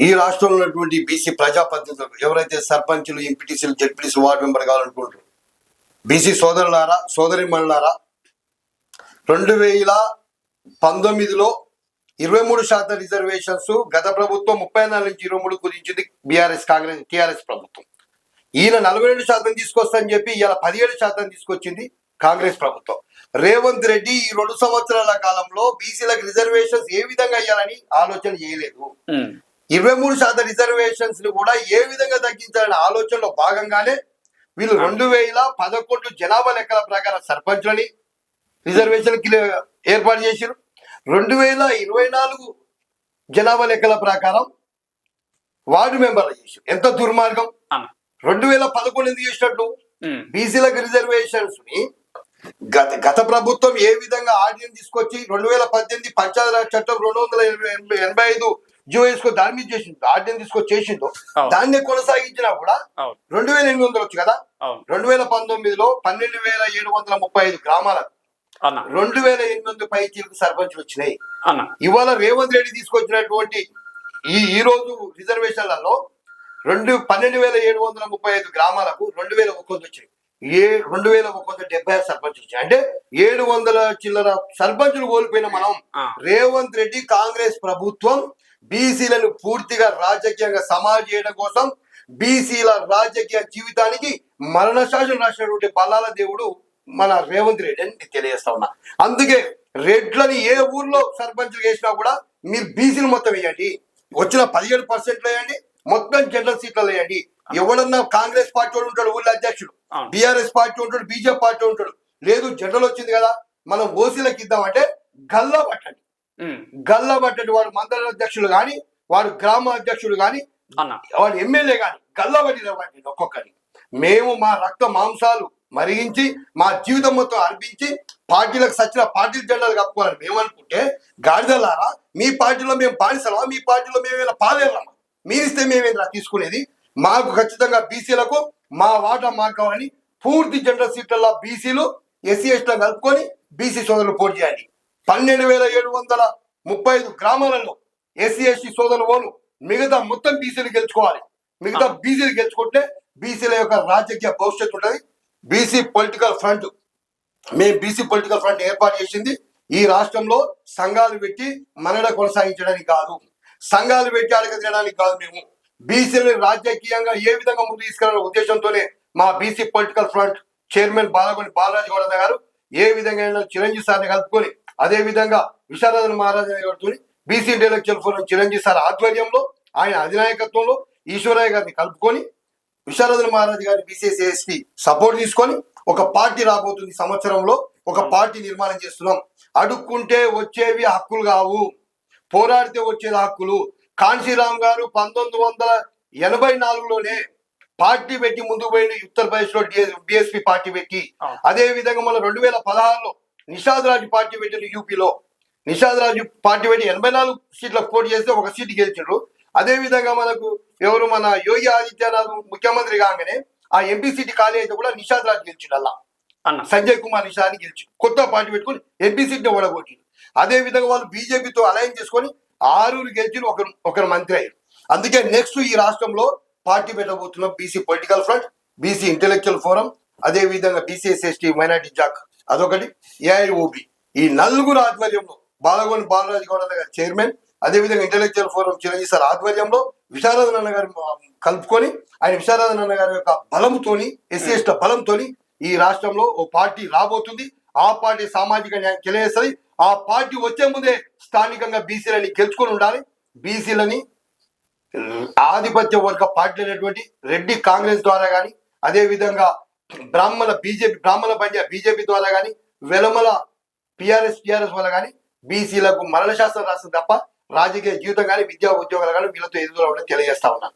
ఈ రాష్ట్రంలో ఉన్నటువంటి బీసీ ప్రజాప్రతినిధులు ఎవరైతే సర్పంచులు, ఎంపీటీసీలు, జెడ్పీటీసీ, వార్డు మెంబర్ కావాలనుకుంటారు, బీసీ సోదరులారా, సోదరిమణులారా, 2019లో 23% రిజర్వేషన్స్ గత ప్రభుత్వం 34 నుంచి 23 కుదించింది టీఆర్ఎస్ ప్రభుత్వం. ఈయన 42% తీసుకొస్తానని చెప్పి ఇలా 17% తీసుకొచ్చింది కాంగ్రెస్ ప్రభుత్వం. రేవంత్ రెడ్డి ఈ 2 సంవత్సరాల కాలంలో బీసీలకు రిజర్వేషన్స్ ఏ విధంగా ఇవ్వాలని ఆలోచన చేయలేదు. 23% రిజర్వేషన్స్ ని కూడా ఏ విధంగా తగ్గించాలనే ఆలోచనలో భాగంగానే వీళ్ళు 2011 జనాభా లెక్కల ప్రకారం సర్పంచ్లని రిజర్వేషన్ ఏర్పాటు చేశారు. 2024 జనాభా లెక్కల ప్రకారం వార్డు మెంబర్లు చేశారు. ఎంత దుర్మార్గం! 2011 ఎందుకు చేసినట్టు? బీసీలకు రిజర్వేషన్స్ ని గత ప్రభుత్వం ఏ విధంగా ఆర్డినెన్స్ తీసుకొచ్చి 2018 పంచాయతీరాజ్ చట్టం 285 జీవో దాని మీద చేసింది, ఆర్డినెన్స్ తీసుకొచ్చి చేసిందో దాన్ని కొనసాగించినా కూడా 2800 వచ్చు కదా. 2019లో 12,735 గ్రామాలకు 2,800 పైచీలకు సర్పంచులు వచ్చినాయి. ఇవాళ రేవంత్ రెడ్డి తీసుకొచ్చినటువంటి ఈ రోజు రిజర్వేషన్లలో 12,735 గ్రామాలకు 2,100 వచ్చాయి. 2,176 సర్పంచులు వచ్చాయి. అంటే 700 చిల్లర సర్పంచులు కోల్పోయిన మనం. రేవంత్ రెడ్డి కాంగ్రెస్ ప్రభుత్వం బీసీలను పూర్తిగా రాజకీయంగా సమాజ్ చేయడం కోసం బీసీల రాజకీయ జీవితానికి మరణ శాసనం రాసినటువంటి బల్లాల దేవుడు మన రేవంత్ రెడ్డి అని తెలియజేస్తా ఉన్నా. అందుకే రెడ్లని ఏ ఊర్లో సర్పంచులు వేసినా కూడా మీరు బీసీలు మొత్తం వేయండి, వచ్చిన 17% వేయండి, మొత్తం జనరల్ సీట్లలో వేయండి. ఎవడన్నా కాంగ్రెస్ పార్టీ వాడు ఉంటాడు ఊళ్ళో అధ్యక్షుడు, బీఆర్ఎస్ పార్టీ ఉంటాడు, బీజేపీ పార్టీ ఉంటాడు. లేదు జనరల్ వచ్చింది కదా మనం ఓసీలకు ఇద్దామంటే గల్లా పట్టండి. వాడు మండల అధ్యక్షులు కానీ, వాడు గ్రామ అధ్యక్షుడు కానీ, వాడు ఎమ్మెల్యే కానీ గల్లా పట్టి ఒక్కొక్కరి. మేము మా రక్త మాంసాలు మరిగించి మా జీవితం మొత్తం అర్పించి పార్టీలకు సచ్చిన పార్టీ జెండాలు కప్పుకోవాలని మేము అనుకుంటే, గాడిదలారా మీ పార్టీలో మేము బానిసలమా? మీ పార్టీలో మేమేమైనా పాలేరమా? మీరిస్తే మేమేమైనా తీసుకునేది? మాకు ఖచ్చితంగా బీసీలకు మా వాటా మాకు కావాలని పూర్తి జనరల్ సీట్లలో బీసీలు, ఎస్సీ ఎస్టీలను కలుపుకొని బీసీ సోదరులు పోటీ చేయాలి. 12,735 గ్రామాలలో ఎస్సీ ఎస్టీ సోదరులు పోను, మిగతా మొత్తం బీసీలు గెలుచుకోవాలి. మిగతా బీసీలు గెలుచుకుంటే బీసీల యొక్క రాజకీయ భవిష్యత్తు ఉంటుంది. బీసీ పొలిటికల్ ఫ్రంట్, మేము బీసీ పొలిటికల్ ఫ్రంట్ ఏర్పాటు చేసింది ఈ రాష్ట్రంలో సంఘాలు పెట్టి మనడ కొనసాగించడానికి కాదు, సంఘాలు పెట్టి అడగడానికి కాదు. మేము బీసీలని రాజకీయంగా ఏ విధంగా ముందు తీసుకెళ్లాలనే ఉద్దేశంతోనే మా BC political front chairman Balaraju Gouda గారు ఏ విధంగా చిరంజీవి సార్ని కలుపుకొని, అదే విధంగా విశారదన్ మహారాజు గారితో BC intellectual forum Chiranjeevi sir ఆధ్వర్యంలో, ఆయన అధినాయకత్వంలో ఈశ్వరయ్య గారిని కలుపుకొని, విశారదన్ మహారాజు గారిని బీసీఎస్టీ సపోర్ట్ తీసుకొని ఒక పార్టీ రాబోతుంది. సంవత్సరంలో ఒక పార్టీ నిర్మాణం చేస్తున్నాం. అడుక్కుంటే వచ్చేవి హక్కులు కావు, పోరాడితే వచ్చేది హక్కులు. కాన్సీరామ్ గారు 1984లోనే పార్టీ పెట్టి ముందుకు పోయిన ఉత్తరప్రదేశ్ లో బిఎస్పీ పార్టీ పెట్టి, అదే విధంగా మన 2016లో నిషాద్ రాజు పార్టీ పెట్టిన యూపీలో. నిషాద్ రాజు పార్టీ పెట్టి 84 సీట్లకు పోటీ చేస్తే 1 సీటు గెలిచారు. అదే విధంగా మనకు ఎవరు మన యోగి ఆదిత్యనాథ్ ముఖ్యమంత్రి కాగానే ఆ ఎంపీ సీట్ ఖాళీ అయితే కూడా నిషాద్ రాజు గెలిచిండు. అలా సంజయ్ కుమార్ నిషాద్ గెలిచి కొత్త పార్టీ పెట్టుకుని ఎంపీ సీట్ని ఓడగొట్టిండు. అదే విధంగా వాళ్ళు బీజేపీతో అలైన్ చేసుకొని 6 గెలిచి ఒకరు మంత్రి అయ్యారు. అందుకే నెక్స్ట్ ఈ రాష్ట్రంలో పార్టీ పెట్టబోతున్నాం BC political front, BC intellectual forum, అదే విధంగా బీసీఎస్టీ మైనార్టీ జాక్ అదొకటి, ఏఐఓబి. ఈ 4 ఆధ్వర్యంలో బాలరాజు గౌడ గారి చైర్మన్, అదే విధంగా ఇంటెలెక్చువల్ ఫోరం చిరంజీవి సార్ ఆధ్వర్యంలో విశారదన్ అన్న గారు కలుపుకొని, ఆయన విశారదన్ అన్న గారి యొక్క బలంతోని, ఎస్సీ ఎస్టీ బలంతోని ఈ రాష్ట్రంలో ఓ పార్టీ రాబోతుంది. ఆ పార్టీ సామాజిక న్యాయం తెలియజేస్తుంది. ఆ పార్టీ వచ్చే ముందే స్థానికంగా బీసీలని గెలుచుకొని ఉండాలి. బీసీలని ఆధిపత్య వర్గ పార్టీ అయినటువంటి రెడ్డి కాంగ్రెస్ ద్వారా కానీ, అదే విధంగా బ్రాహ్మణ బీజేపీ ద్వారా కానీ, వెలమల టీఆర్ఎస్ వల్ల కానీ బీసీలకు మరణ శాస్త్రం రాస్తుంది తప్ప రాజకీయ జీవితం కానీ, విద్యా ఉద్యోగాలు కానీ వీళ్ళతో ఎదుగుదల తెలియజేస్తా ఉన్నాను.